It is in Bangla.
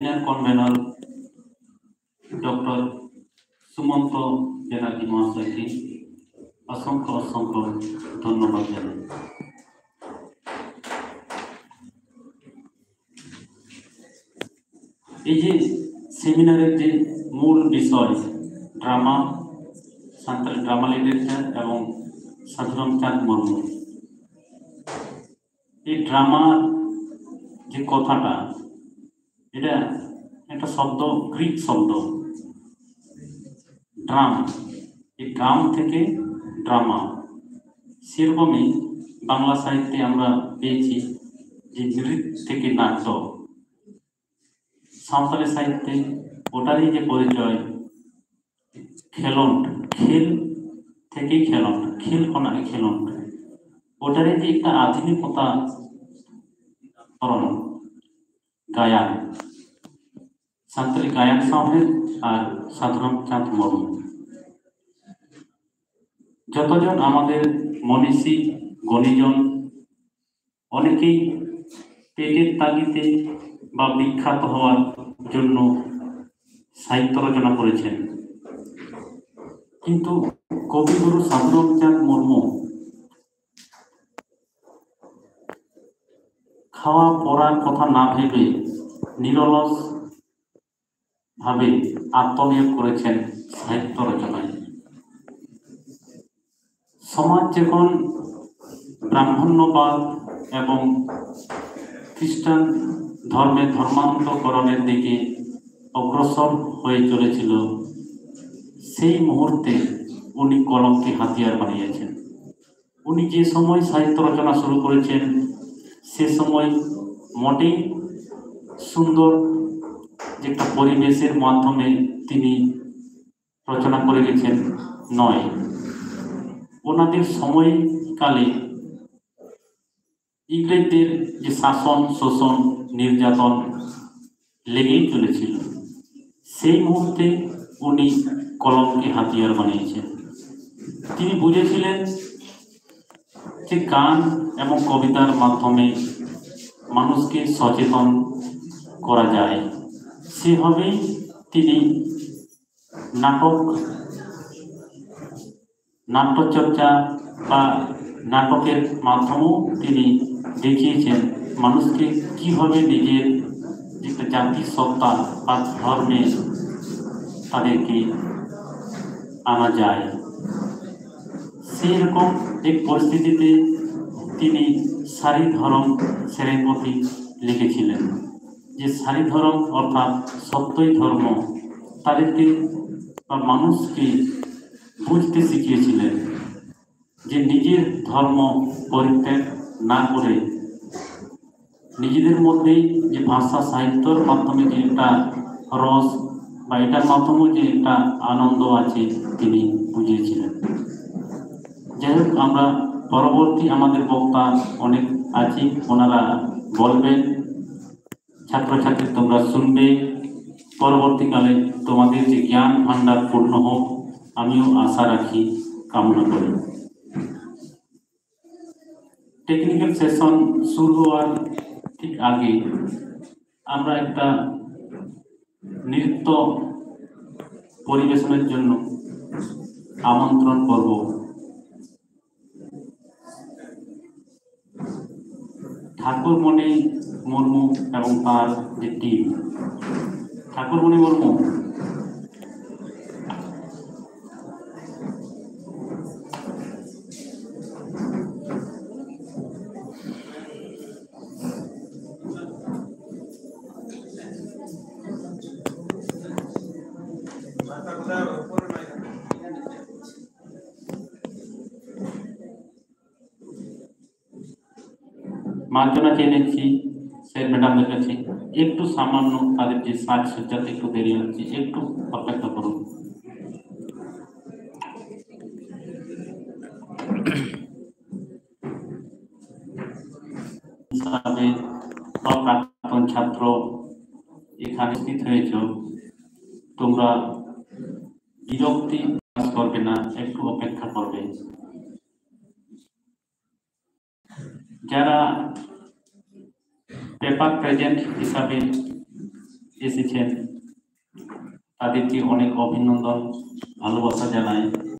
কনভেনর ডক্টর সুমন্ত ব্যানার্জি মহাশয়কে অসংখ্য অসংখ্য ধন্যবাদ জানাই। এই যে সেমিনারের যে মূল বিষয় ড্রামা, সান্তালি ড্রামা লিটারেচার এবং সাধুরাম চাঁদ মুর্মু, এই ড্রামার যে কথাটা, এটা একটা শব্দ, গ্রিক শব্দ ড্রাম। এই ড্রাম থেকে ড্রামা, সেরকমই বাংলা সাহিত্যে আমরা পেয়েছি যে নৃত্য থেকে নাট্য। সাঁওতালি সাহিত্যে ওটারই যে পরিচয় খেলন্ড, খেল থেকেই খেলন্ড, খেল কোনায় খেলন্ড, ওটারই যে একটা আধুনিকতা গায়ান, সাঁওতালি গায়ান সমেত আর সাধুরাম চাঁদ মুর্মু। যতজন আমাদের মনীষী গণিজন অনেকেই পেটের তাগিদে বা বিখ্যাত হওয়ার জন্য সাহিত্য রচনা করেছেন, কিন্তু কবিগুরু সাধুরাম চাঁদ মুর্মু খাওয়া পড়ার কথা না ভেবে নিরলস ভাবে আত্মনিয়োগ করেছেন সাহিত্য রচনায়। সমাজ যখন ব্রাহ্মণ্যবাদ এবং খ্রিস্টান ধর্মের ধর্মান্তকরণের দিকে অগ্রসর হয়ে চলেছিল, সেই মুহূর্তে উনি কলমকে হাতিয়ার বানিয়েছেন। উনি যে সময় সাহিত্য রচনা শুরু করেছেন, সে সময় মোটেই সুন্দর যে একটা পরিবেশের মাধ্যমে তিনি রচনা করে গেছেন নয়। ওনাদের সময়কালে ইংরেজদের যে শাসন, শোষণ, নির্যাতন লেগেই চলেছিল, সেই মুহূর্তে উনি কলমকে হাতিয়ার বানিয়েছেন। তিনি বুঝেছিলেন যে গান এবং কবিতার মাধ্যমে মানুষকে সচেতন করা যায়। সেভাবেই তিনি নাট্যচর্চা বা নাটকের মাধ্যমেও তিনি দেখিয়েছেন মানুষকে কিভাবে নিজের যে জাতির সত্তা বা ধর্মে তাদেরকে আনা যায়। সেই রকম এক পরিস্থিতিতে তিনি সারিধরম সেরেঙ্গতি লিখেছিলেন, যে সারিধরম অর্থাৎ সত্যই ধর্ম, তাদেরকে বা মানুষকে বুঝতে শিখিয়েছিলেন যে নিজের ধর্ম পরিত্যাগ না করে নিজেদের মধ্যেই যে ভাষা সাহিত্যর মাধ্যমে যে একটা রস বা এটার মাধ্যমে যে একটা আনন্দ আছে তিনি বুঝিয়েছিলেন। যাই হোক, আমরা পরবর্তী আমাদের বক্তা অনেক আছি, ওনারা বলবেন, ছাত্রছাত্রী তোমরা শুনবে। পরবর্তীকালে তোমাদের যে জ্ঞান ভাণ্ডার পূর্ণ হোক, আমিও আশা রাখি, কামনা করি। টেকনিক্যাল সেশন শুরু হওয়ার ঠিক আগে আমরা একটা নৃত্য পরিবেশনের জন্য আমন্ত্রণ করব। ঠাকুরমণি মুর্মু এবং তার যে টিম। ঠাকুরমণি মুর্মু, মার্জনা চেয়ে নিচ্ছি স্যার ম্যাডামদের কাছে, একটু সামান্য তাদের যে সাজসজ্জাতে একটু দেরি হচ্ছে, একটু অপেক্ষা করুন। প্রাক্তন ছাত্র এখানে স্থিত হয়েছ, তোমরা বিরক্তি করবে না, একটু অপেক্ষা করবে। যারা পেপার প্রেজেন্ট হিসাবে এসেছেন তাদেরকে অনেক অভিনন্দন, ভালোবাসা জানাই।